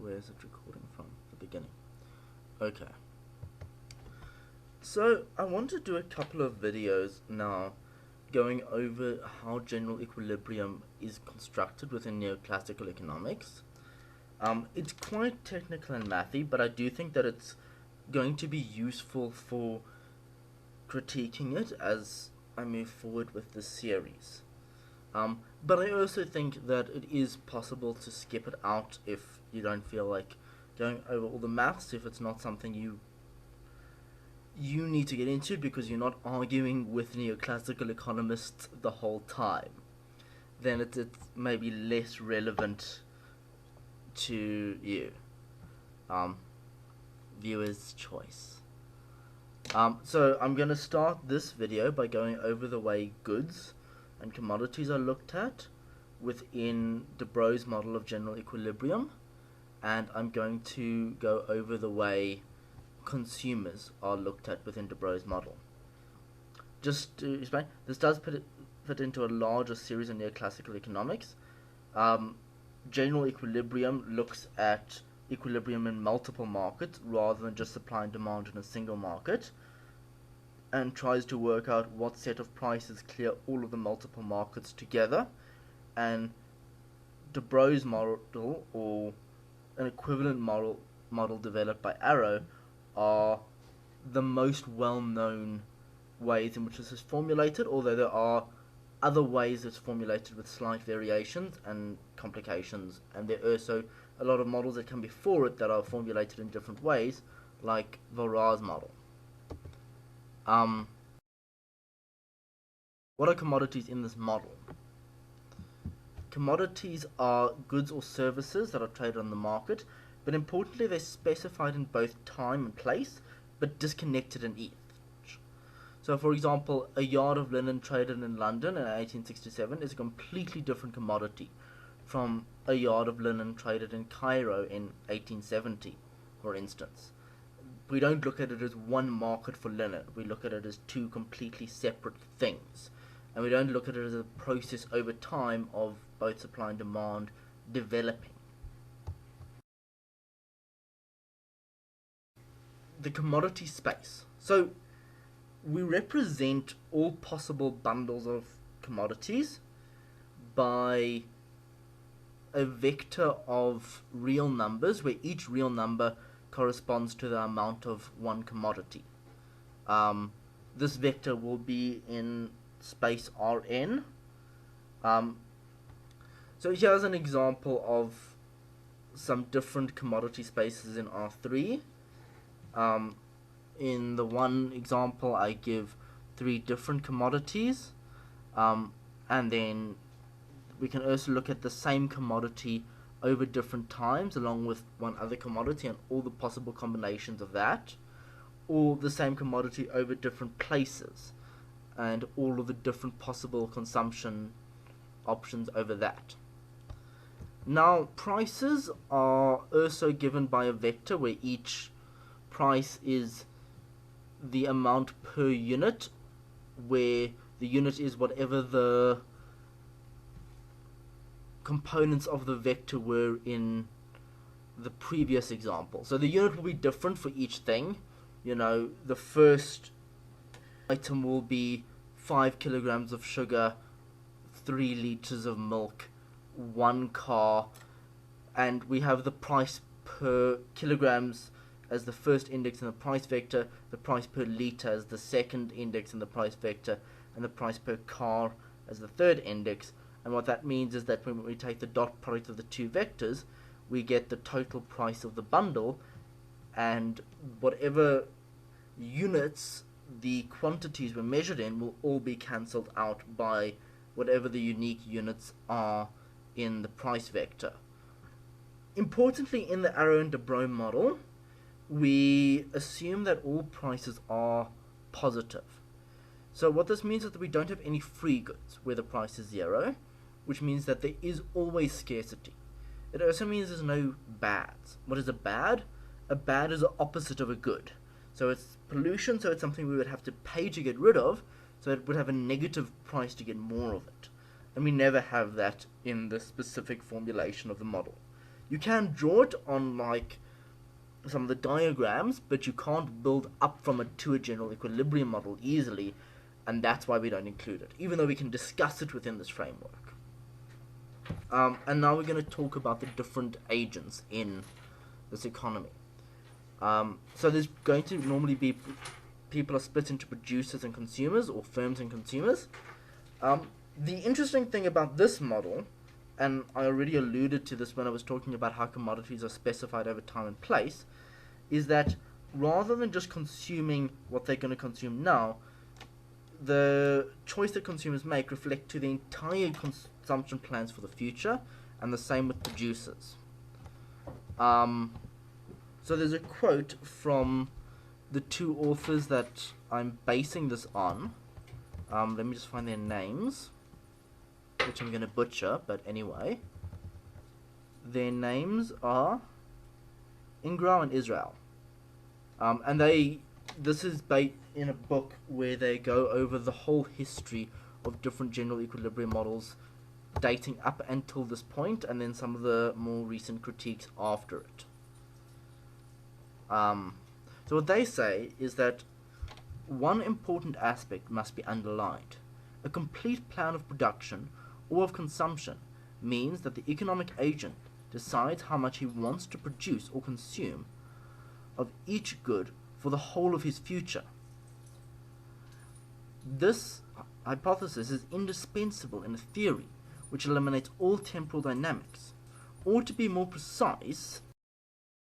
Where is it recording from? The beginning. Okay. So I want to do a couple of videos now going over how general equilibrium is constructed within neoclassical economics. It's quite technical and mathy, but I do think that it's going to be useful for critiquing it as I move forward with this series. But I also think that it is possible to skip it out if you don't feel like going over all the maths, if it's not something you need to get into because you're not arguing with neoclassical economists the whole time. Then it's maybe less relevant to you. Viewer's choice. So I'm going to start this video by going over the way goods and commodities are looked at within de Bro's model of general equilibrium, and I'm going to go over the way consumers are looked at within de Bro's model. Just to explain, this does fit into a larger series of neoclassical economics. General equilibrium looks at equilibrium in multiple markets rather than just supply and demand in a single market, and tries to work out what set of prices clear all of the multiple markets together. And de Bro's model, or an equivalent model developed by Arrow, are the most well-known ways in which this is formulated, although there are other ways it's formulated with slight variations and complications, and there are also a lot of models that come before it that are formulated in different ways, like Vora's model. What are commodities in this model? Commodities are goods or services that are traded on the market, but importantly they're specified in both time and place, but disconnected in each. So for example, a yard of linen traded in London in 1867 is a completely different commodity from a yard of linen traded in Cairo in 1870, for instance. We don't look at it as one market for linen, we look at it as two completely separate things. And we don't look at it as a process over time of both supply and demand developing. The commodity space. So we represent all possible bundles of commodities by a vector of real numbers, where each real number corresponds to the amount of one commodity. This vector will be in space Rn. So here's an example of some different commodity spaces in R3. In the one example I give 3 different commodities, and then we can also look at the same commodity over different times along with one other commodity and all the possible combinations of that, or the same commodity over different places and all of the different possible consumption options over that. Now prices are also given by a vector where each price is the amount per unit, where the unit is whatever the components of the vector were in the previous example. So the unit will be different for each thing. You know, the first item will be 5 kilograms of sugar, 3 liters of milk, 1 car, and we have the price per kilograms as the first index in the price vector, the price per liter as the second index in the price vector, and the price per car as the third index. And what that means is that when we take the dot product of the two vectors, we get the total price of the bundle, and whatever units the quantities were measured in will all be cancelled out by whatever the unique units are in the price vector. Importantly, in the Arrow and de Bro model, we assume that all prices are positive. So what this means is that we don't have any free goods where the price is 0, which means that there is always scarcity. It also means there's no bads. What is a bad? A bad is the opposite of a good. So it's pollution, so it's something we would have to pay to get rid of, so it would have a negative price to get more of it. And we never have that in the specific formulation of the model. You can draw it on like some of the diagrams, but you can't build up from it to a general equilibrium model easily, and that's why we don't include it, even though we can discuss it within this framework. And now we're going to talk about the different agents in this economy. So there's going to normally be people are split into producers and consumers, or firms and consumers. The interesting thing about this model, and I already alluded to this when I was talking about how commodities are specified over time and place, is that rather than just consuming what they're going to consume now, the choice that consumers make reflect to the entire consumption plans for the future, and the same with producers. So there's a quote from the two authors that I'm basing this on. Let me just find their names, which I'm going to butcher, but anyway. Their names are Ingrao and Israel. And this is based in a book where they go over the whole history of different general equilibrium models dating up until this point, and then some of the more recent critiques after it. So what they say is that one important aspect must be underlined. A complete plan of production or of consumption means that the economic agent decides how much he wants to produce or consume of each good for the whole of his future. This hypothesis is indispensable in a theory which eliminates all temporal dynamics. Or to be more precise,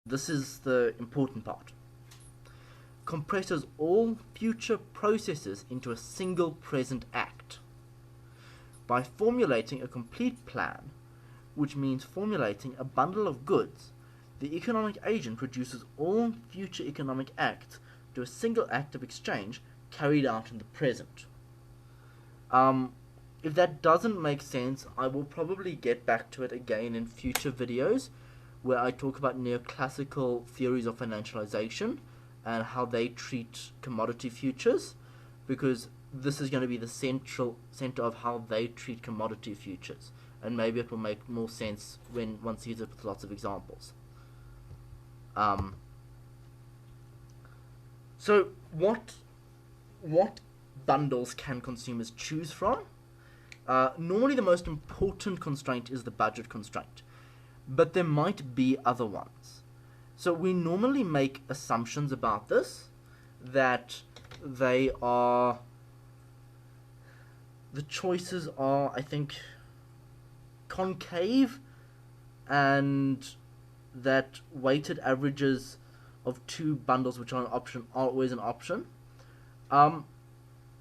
this is the important part, compresses all future processes into a single present act. By formulating a complete plan, which means formulating a bundle of goods, the economic agent reduces all future economic acts to a single act of exchange carried out in the present. If that doesn't make sense, I will probably get back to it again in future videos, where I talk about neoclassical theories of financialization and how they treat commodity futures, because this is going to be the center of how they treat commodity futures, and maybe it will make more sense when one sees it with lots of examples. So what bundles can consumers choose from? Normally the most important constraint is the budget constraint, but there might be other ones. So we normally make assumptions about this, that the choices are, I think, concave, and that weighted averages of two bundles which are an option are always an option.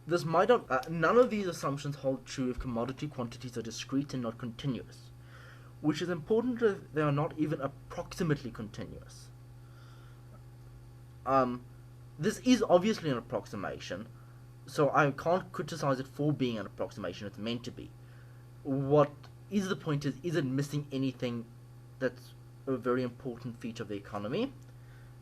This might not, none of these assumptions hold true if commodity quantities are discrete and not continuous, which is important if they are not even approximately continuous. This is obviously an approximation, so I can't criticize it for being an approximation. It's meant to be. What is the point is it missing anything that's a very important feature of the economy?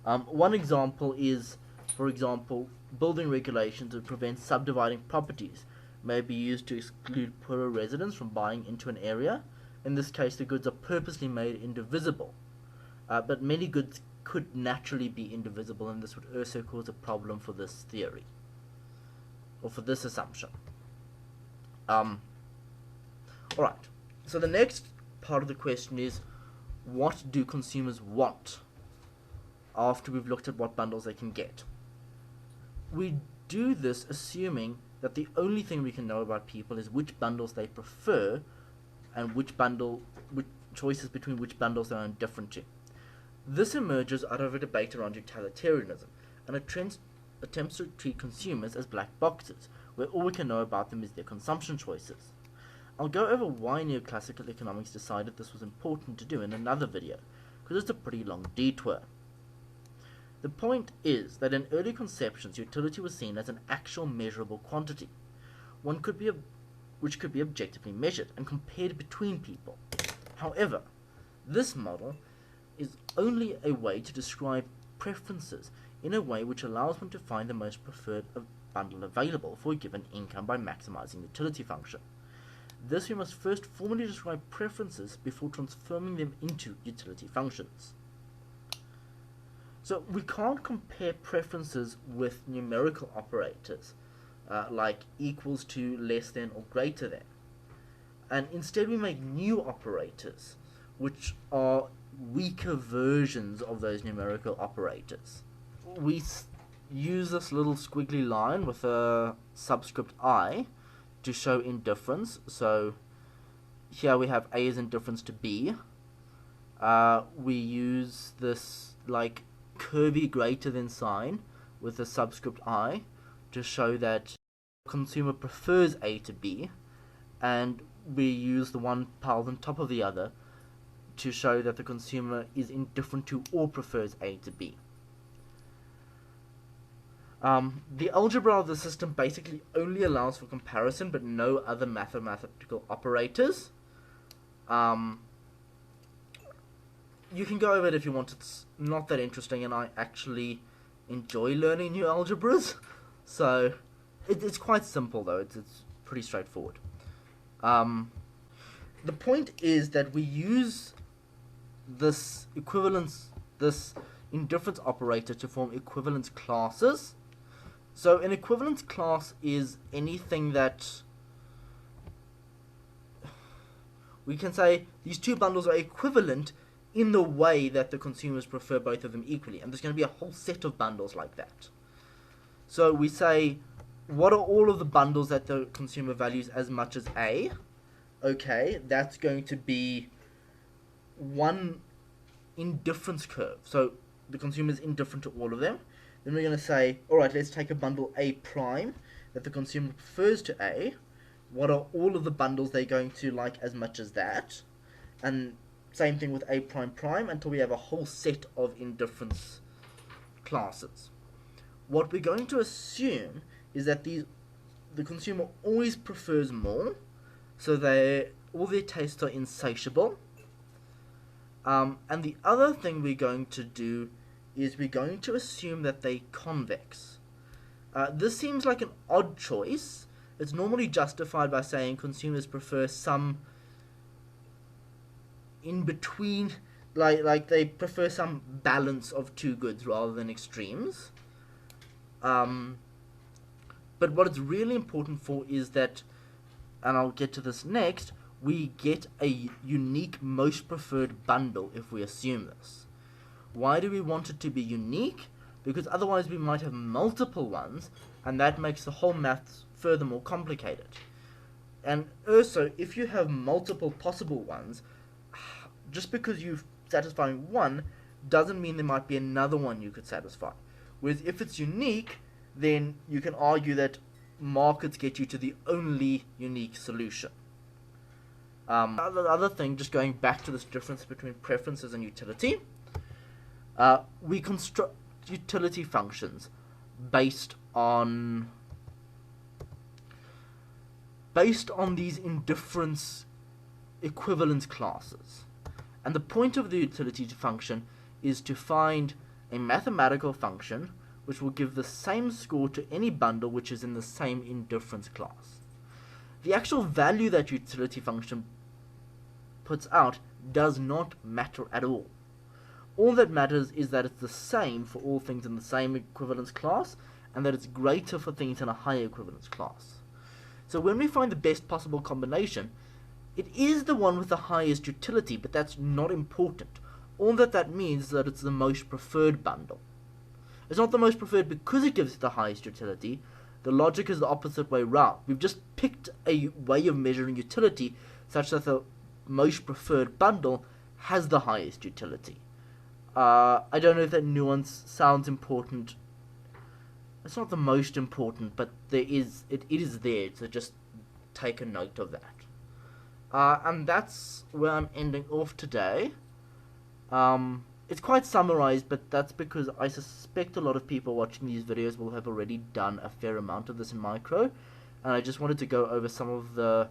One example is, for example, building regulations that prevent subdividing properties may be used to exclude poorer residents from buying into an area. In this case, the goods are purposely made indivisible, but many goods could naturally be indivisible, and this would also cause a problem for this theory, or for this assumption. Alright, so the next part of the question is, what do consumers want after we've looked at what bundles they can get? We do this assuming that the only thing we can know about people is which bundles they prefer, and which choices between which bundles they are indifferent to. This emerges out of a debate around utilitarianism, and attempts to treat consumers as black boxes, where all we can know about them is their consumption choices. I'll go over why neoclassical economics decided this was important to do in another video, because it's a pretty long detour. The point is that in early conceptions, utility was seen as an actual measurable quantity, which could be objectively measured and compared between people. However, this model is only a way to describe preferences in a way which allows one to find the most preferred bundle available for a given income by maximizing the utility function. Thus, we must first formally describe preferences before transforming them into utility functions. So we can't compare preferences with numerical operators, like equals to, less than, or greater than. And instead we make new operators, which are weaker versions of those numerical operators. We use this little squiggly line with a subscript I to show indifference. So here we have A is indifference to B. We use this like curvy greater than sign with a subscript I to show that the consumer prefers A to B, and we use the one piled on top of the other to show that the consumer is indifferent to or prefers A to B. The algebra of the system basically only allows for comparison but no other mathematical operators. You can go over it if you want. It's not that interesting, and I actually enjoy learning new algebras. So it's quite simple, though. It's pretty straightforward. The point is that we use this indifference operator to form equivalence classes. So an equivalence class is anything that we can say these two bundles are equivalent in the way that the consumers prefer both of them equally. And there's going to be a whole set of bundles like that. So we say, what are all of the bundles that the consumer values as much as A? Okay, that's going to be one indifference curve. So the consumer is indifferent to all of them. Then we're going to say, alright, let's take a bundle A prime that the consumer prefers to A. What are all of the bundles they're going to like as much as that? And same thing with A prime prime until we have a whole set of indifference classes. What we're going to assume is that the consumer always prefers more, so all their tastes are insatiable. And the other thing we're going to do is we're going to assume that they're convex. This seems like an odd choice. It's normally justified by saying consumers prefer some in between, like they prefer some balance of two goods rather than extremes. But what it's really important for is that, and I'll get to this next, we get a unique most preferred bundle if we assume this. Why do we want it to be unique? Because otherwise we might have multiple ones, and that makes the whole maths further more complicated. And also, if you have multiple possible ones, just because you're satisfying one doesn't mean there might be another one you could satisfy. Whereas if it's unique, then you can argue that markets get you to the only unique solution. The other thing, just going back to this difference between preferences and utility, we construct utility functions based on these indifference equivalence classes. And the point of the utility function is to find a mathematical function which will give the same score to any bundle which is in the same indifference class. The actual value that utility function puts out does not matter at all. All that matters is that it's the same for all things in the same equivalence class, and that it's greater for things in a higher equivalence class. So when we find the best possible combination, it is the one with the highest utility, but that's not important. All that means is that it's the most preferred bundle. It's not the most preferred because it gives it the highest utility. The logic is the opposite way round. We've just picked a way of measuring utility such that the most preferred bundle has the highest utility. I don't know if that nuance sounds important. It's not the most important, but it is there, so just take a note of that. And that's where I'm ending off today. It's quite summarized, but that's because I suspect a lot of people watching these videos will have already done a fair amount of this in micro, and I just wanted to go over some of the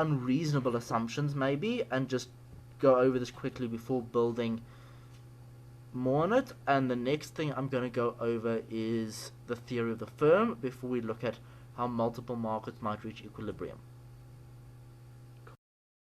unreasonable assumptions maybe, and just go over this quickly before building more on it. And the next thing I'm going to go over is the theory of the firm before we look at how multiple markets might reach equilibrium.